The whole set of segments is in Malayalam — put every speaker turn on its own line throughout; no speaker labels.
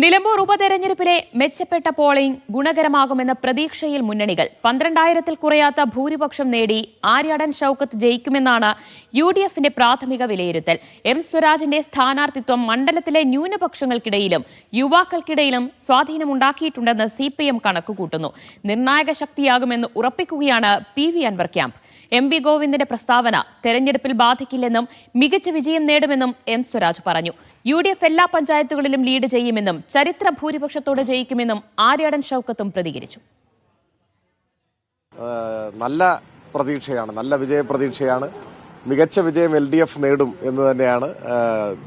നിലമ്പൂർ ഉപതെരഞ്ഞെടുപ്പിലെ മെച്ചപ്പെട്ട പോളിംഗ് ഗുണകരമാകുമെന്ന പ്രതീക്ഷയിൽ മുന്നണികൾ 12,000-ൽ കുറയാത്ത ഭൂരിപക്ഷം നേടി ആര്യാടൻ ഷൌക്കത്ത് ജയിക്കുമെന്നാണ് യുഡിഎഫിന്റെ പ്രാഥമിക വിലയിരുത്തൽ. എം സ്വരാജിന്റെ സ്ഥാനാർത്ഥിത്വം മണ്ഡലത്തിലെ ന്യൂനപക്ഷങ്ങൾക്കിടയിലും യുവാക്കൾക്കിടയിലും സ്വാധീനമുണ്ടാക്കിയിട്ടുണ്ടെന്ന് സിപിഎം കണക്കുകൂട്ടുന്നു. നിർണായക ശക്തിയാകുമെന്ന് ഉറപ്പിക്കുകയാണ് P V Anvar camp. M V ഗോവിന്ദന്റെ പ്രസ്താവന തെരഞ്ഞെടുപ്പിൽ ബാധിക്കില്ലെന്നും മികച്ച വിജയം നേടുമെന്നും എം സ്വരാജ് പറഞ്ഞു. യുഡിഎഫ് എല്ലാ പഞ്ചായത്തുകളിലും ലീഡ് ചെയ്യുമെന്നും ചരിത്ര ഭൂരിപക്ഷത്തോടെ ജയിക്കുമെന്നും ആര്യാടൻ ഷൌക്കത്തും പ്രതികരിച്ചു.
നല്ല പ്രതീക്ഷയാണ്, നല്ല വിജയ പ്രതീക്ഷയാണ്. മികച്ച വിജയം LDF നേടും എന്ന് തന്നെയാണ്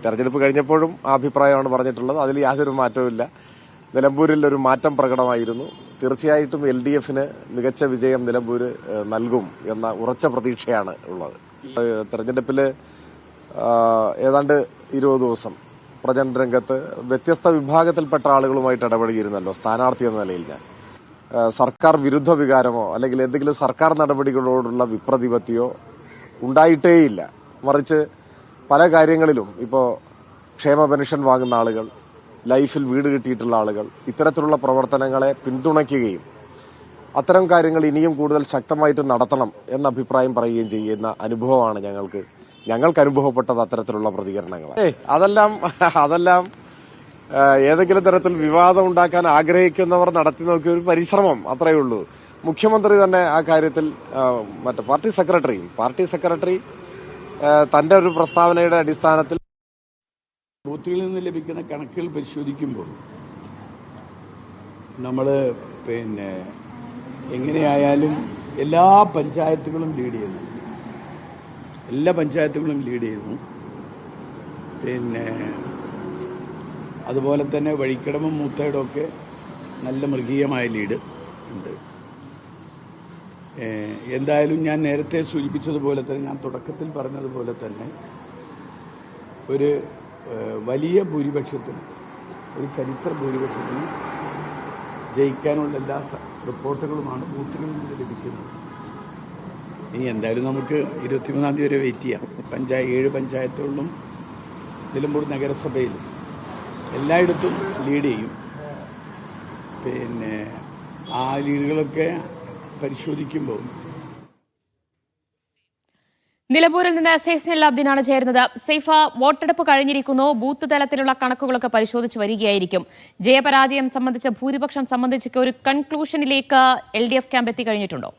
തെരഞ്ഞെടുപ്പ് കഴിഞ്ഞപ്പോഴും ആ അഭിപ്രായമാണ് പറഞ്ഞിട്ടുള്ളത്. അതിൽ യാതൊരു മാറ്റവുമില്ല. നിലമ്പൂരിൽ ഒരു മാറ്റം പ്രകടമായിരുന്നു. തീർച്ചയായിട്ടും LDFന് മികച്ച വിജയം നിലമ്പൂര് നൽകും എന്ന ഉറച്ച പ്രതീക്ഷയാണ് ഉള്ളത്. തെരഞ്ഞെടുപ്പിൽ ഏതാണ്ട് 20 ദിവസം പ്രചരണ രംഗത്ത് വ്യത്യസ്ത വിഭാഗത്തിൽപ്പെട്ട ആളുകളുമായിട്ട് ഇടപെടുകയിരുന്നല്ലോ സ്ഥാനാർത്ഥി എന്ന നിലയിൽ. ഞാൻ സർക്കാർ വിരുദ്ധ വികാരമോ അല്ലെങ്കിൽ എന്തെങ്കിലും സർക്കാർ നടപടികളോടുള്ള വിപ്രതിപത്തിയോ ഉണ്ടായിട്ടേയില്ല. മറിച്ച് പല കാര്യങ്ങളിലും ഇപ്പോൾ ക്ഷേമ പെൻഷൻ വാങ്ങുന്ന ആളുകൾ, ലൈഫിൽ വീട് കിട്ടിയിട്ടുള്ള ആളുകൾ ഇത്തരത്തിലുള്ള പ്രവർത്തനങ്ങളെ പിന്തുണയ്ക്കുകയും അത്തരം കാര്യങ്ങൾ ഇനിയും കൂടുതൽ ശക്തമായിട്ട് നടത്തണം എന്ന അഭിപ്രായം പറയുകയും ചെയ്യുന്ന അനുഭവമാണ് ഞങ്ങൾക്ക് അനുഭവപ്പെട്ടത്. അത്തരത്തിലുള്ള പ്രതികരണങ്ങൾ അതെല്ലാം ഏതെങ്കിലും തരത്തിൽ വിവാദം ഉണ്ടാക്കാൻ ആഗ്രഹിക്കുന്നവർ നടത്തി നോക്കിയ ഒരു പരിശ്രമം, അത്രയേ ഉള്ളൂ. മുഖ്യമന്ത്രി തന്നെ ആ കാര്യത്തിൽ പാർട്ടി സെക്രട്ടറി തന്റെ ഒരു പ്രസ്താവനയുടെ അടിസ്ഥാനത്തിൽ
ബൂത്തുകളിൽ നിന്ന് ലഭിക്കുന്ന കണക്കുകൾ പരിശോധിക്കുമ്പോൾ നമ്മൾ എങ്ങനെയായാലും എല്ലാ പഞ്ചായത്തുകളും ലീഡ് ചെയ്യുന്നു. അതുപോലെ തന്നെ വഴിക്കടവും മൂത്തയുടെയൊക്കെ നല്ല മൃഗീയമായ ലീഡ് ഉണ്ട്. എന്തായാലും ഞാൻ നേരത്തെ സൂചിപ്പിച്ചതുപോലെ തന്നെ, ഞാൻ തുടക്കത്തിൽ പറഞ്ഞതുപോലെ തന്നെ ഒരു വലിയ ഭൂരിപക്ഷത്തിന്, ഒരു ചരിത്ര ഭൂരിപക്ഷത്തിന് ജയിക്കാനുള്ള എല്ലാ റിപ്പോർട്ടുകളുമാണ് ബൂത്തുകളിൽ നിന്ന് ലഭിക്കുന്നത്. ഇനി എന്തായാലും നമുക്ക് 23-ാം തീയതി വരെ വെയിറ്റ് ചെയ്യാം. 7 പഞ്ചായത്തുകളിലും നിലമ്പൂർ നഗരസഭയിലും എല്ലായിടത്തും ലീഡ് ചെയ്യും. ആ ലീഡുകളൊക്കെ പരിശോധിക്കുമ്പോൾ
നിലമ്പൂരിൽ നിന്ന് സൈഫുൽ അബ്ദീനാണ് ചേരുന്നത്. സൈഫ, വോട്ടെടുപ്പ് കഴിഞ്ഞിരിക്കുന്നു. ബൂത്ത് തലത്തിലുള്ള കണക്കുകളൊക്കെ പരിശോധിച്ച് വരികയായിരിക്കും. ജയപരാജയം സംബന്ധിച്ച ഭൂരിപക്ഷം സംബന്ധിച്ചൊക്കെ ഒരു കൺക്ലൂഷനിലേക്ക് LDF ക്യാമ്പ് എത്തിക്കഴിഞ്ഞിട്ടുണ്ടോ?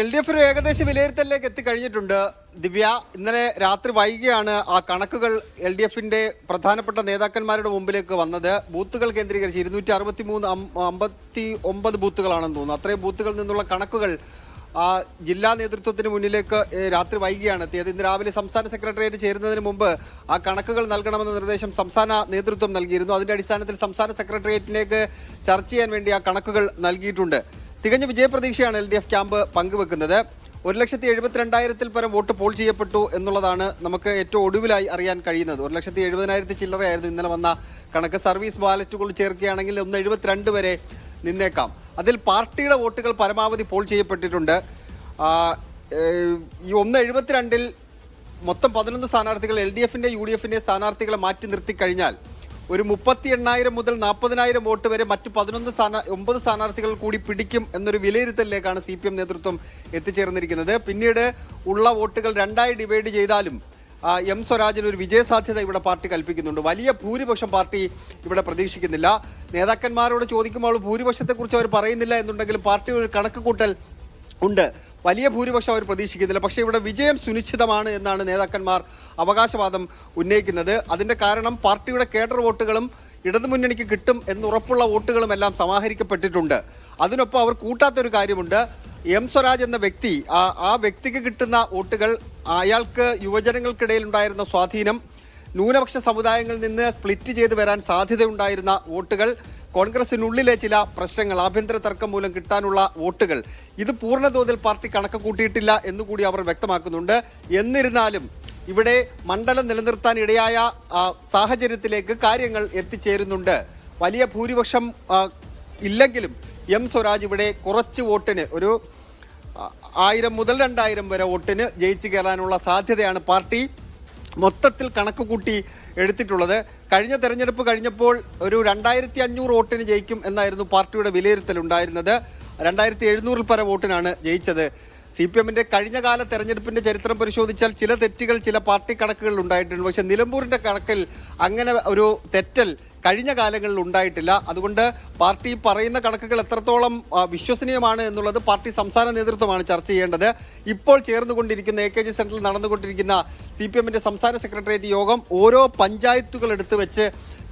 LDF ഒരു ഏകദേശ വിലയിരുത്തലിലേക്ക് എത്തിക്കഴിഞ്ഞിട്ടുണ്ട്. ദിവ്യ, ഇന്നലെ രാത്രി വൈകിയാണ് ആ കണക്കുകൾ LDFന്റെ പ്രധാനപ്പെട്ട നേതാക്കന്മാരുടെ മുമ്പിലേക്ക് വന്നത്. ബൂത്തുകൾ കേന്ദ്രീകരിച്ച് 253 ബൂത്തുകളാണെന്ന് തോന്നുന്നു. അത്രയും ബൂത്തുകളിൽ നിന്നുള്ള കണക്കുകൾ ജില്ലാ നേതൃത്വത്തിന് മുന്നിലേക്ക് രാത്രി വൈകിയാണ് എത്തിയത്. ഇന്ന് രാവിലെ സംസ്ഥാന സെക്രട്ടേറിയറ്റ് ചേരുന്നതിന് മുമ്പ് ആ കണക്കുകൾ നൽകണമെന്ന നിർദ്ദേശം സംസ്ഥാന നേതൃത്വം നൽകിയിരുന്നു. അതിന്റെ അടിസ്ഥാനത്തിൽ സംസ്ഥാന സെക്രട്ടേറിയറ്റിലേക്ക് ചർച്ച ചെയ്യാൻ വേണ്ടി ആ കണക്കുകൾ നൽകിയിട്ടുണ്ട്. തികഞ്ഞ വിജയപ്രതീക്ഷയാണ് LDF ക്യാമ്പ് പങ്കുവെക്കുന്നത്. 1,72,000-ൽ പരം വോട്ട് പോൾ ചെയ്യപ്പെട്ടു എന്നുള്ളതാണ് നമുക്ക് ഏറ്റവും ഒടുവിലായി അറിയാൻ കഴിയുന്നത്. 1,70,000 ചില്ലറയായിരുന്നു ഇന്നലെ വന്ന കണക്ക്. സർവീസ് ബാലറ്റുകൾ ചേർക്കുകയാണെങ്കിൽ 1,72 വരെ നിന്നേക്കാം. അതിൽ പാർട്ടിയുടെ വോട്ടുകൾ പരമാവധി പോൾ ചെയ്യപ്പെട്ടിട്ടുണ്ട്. ഈ 1,72-ൽ മൊത്തം 11 സ്ഥാനാർത്ഥികൾ LDFന്റെ UDFന്റെ സ്ഥാനാർത്ഥികളെ മാറ്റി നിർത്തിക്കഴിഞ്ഞാൽ ഒരു 38,000 മുതൽ 40,000 വോട്ട് വരെ മറ്റ് 9 സ്ഥാനാർത്ഥികൾ കൂടി പിടിക്കും എന്നൊരു വിലയിരുത്തലിലേക്കാണ് CPM നേതൃത്വം എത്തിച്ചേർന്നിരിക്കുന്നത്. പിന്നീട് ഉള്ള വോട്ടുകൾ 2ആയി ഡിവൈഡ് ചെയ്താലും എം സ്വരാജിന് ഒരു വിജയസാധ്യത ഇവിടെ പാർട്ടി കൽപ്പിക്കുന്നുണ്ട്. വലിയ ഭൂരിപക്ഷം പാർട്ടി ഇവിടെ പ്രതീക്ഷിക്കുന്നില്ല. നേതാക്കന്മാരോട് ചോദിക്കുമ്പോൾ ഭൂരിപക്ഷത്തെക്കുറിച്ച് അവർ പറയുന്നില്ല എന്നുണ്ടെങ്കിലും പാർട്ടി ഒരു കണക്ക് കൂട്ടൽ ഉണ്ട്. വലിയ ഭൂരിപക്ഷം അവർ പ്രതീക്ഷിക്കുന്നില്ല. പക്ഷേ ഇവിടെ വിജയം സുനിശ്ചിതമാണ് എന്നാണ് നേതാക്കന്മാർ അവകാശവാദം ഉന്നയിക്കുന്നത്. അതിന്റെ കാരണം പാർട്ടിയുടെ കേഡർ വോട്ടുകളും ഇടതുമുന്നണിക്ക് കിട്ടും എന്നുറപ്പുള്ള വോട്ടുകളും എല്ലാം സമാഹരിക്കപ്പെട്ടിട്ടുണ്ട്. അതിനൊപ്പം അവർ കൂട്ടാത്തൊരു കാര്യമുണ്ട്. എം സ്വരാജ് എന്ന വ്യക്തി, ആ വ്യക്തിക്ക് കിട്ടുന്ന വോട്ടുകൾ, അയാൾക്ക് യുവജനങ്ങൾക്കിടയിൽ ഉണ്ടായിരുന്ന സ്വാധീനം, ന്യൂനപക്ഷ സമുദായങ്ങളിൽ നിന്ന് സ്പ്ലിറ്റ് ചെയ്ത് വരാൻ സാധ്യതയുണ്ടായിരുന്ന വോട്ടുകൾ, കോൺഗ്രസിനുള്ളിലെ ചില പ്രശ്നങ്ങൾ, ആഭ്യന്തര തർക്കം മൂലം കിട്ടാനുള്ള വോട്ടുകൾ, ഇത് പൂർണ്ണതോതിൽ പാർട്ടി കണക്ക് കൂട്ടിയിട്ടില്ല എന്നുകൂടി അവർ വ്യക്തമാക്കുന്നുണ്ട്. എന്നിരുന്നാലും ഇവിടെ മണ്ഡലം നിലനിർത്താൻ ഇടയായ സാഹചര്യത്തിലേക്ക് കാര്യങ്ങൾ എത്തിച്ചേരുന്നുണ്ട്. വലിയ ഭൂരിപക്ഷം ഇല്ലെങ്കിലും എം സ്വരാജ് ഇവിടെ കുറച്ച് വോട്ടിന്, ഒരു 1000 മുതൽ 2000 വരെ വോട്ടിന് ജയിച്ചു കയറാനുള്ള സാധ്യതയാണ് പാർട്ടി മൊത്തത്തിൽ കണക്ക് കൂട്ടി എടുത്തിട്ടുള്ളത്. കഴിഞ്ഞ തെരഞ്ഞെടുപ്പ് കഴിഞ്ഞപ്പോൾ ഒരു 2500 വോട്ടിന് ജയിക്കും എന്നായിരുന്നു പാർട്ടിയുടെ വിലയിരുത്തൽ ഉണ്ടായിരുന്നത്. 2700 പരം വോട്ടിനാണ് ജയിച്ചത്. CPM-ന്റെ കഴിഞ്ഞകാല തെരഞ്ഞെടുപ്പിന്റെ ചരിത്രം പരിശോധിച്ചാൽ ചില തെറ്റുകൾ ചില പാർട്ടി കണക്കുകളിൽ ഉണ്ടായിട്ടുണ്ട്. പക്ഷെ നിലമ്പൂരിന്റെ കണക്കിൽ അങ്ങനെ ഒരു തെറ്റൽ കഴിഞ്ഞ കാലങ്ങളിൽ ഉണ്ടായിട്ടില്ല. അതുകൊണ്ട് പാർട്ടി പറയുന്ന കണക്കുകൾ എത്രത്തോളം വിശ്വസനീയമാണ് എന്നുള്ളത് പാർട്ടി സംസ്ഥാന നേതൃത്വമാണ് ചർച്ച ചെയ്യേണ്ടത്. ഇപ്പോൾ ചേർന്നുകൊണ്ടിരിക്കുന്ന AKG സെന്ററിൽ നടന്നുകൊണ്ടിരിക്കുന്ന CPM-ന്റെ സംസ്ഥാന സെക്രട്ടേറിയറ്റ് യോഗം ഓരോ പഞ്ചായത്തുകൾ എടുത്തു വെച്ച്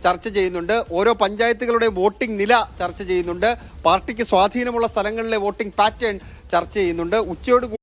ചർച്ച ചെയ്യുന്നുണ്ട്. ഓരോ പഞ്ചായത്തുകളുടെ വോട്ടിംഗ് നില ചർച്ച ചെയ്യുന്നുണ്ട്. പാർട്ടിക്ക് സ്വാധീനമുള്ള സ്ഥലങ്ങളിലെ വോട്ടിംഗ് പാറ്റേൺ ചർച്ച ചെയ്യുന്നുണ്ട്. ഉച്ചയോടുകൂടി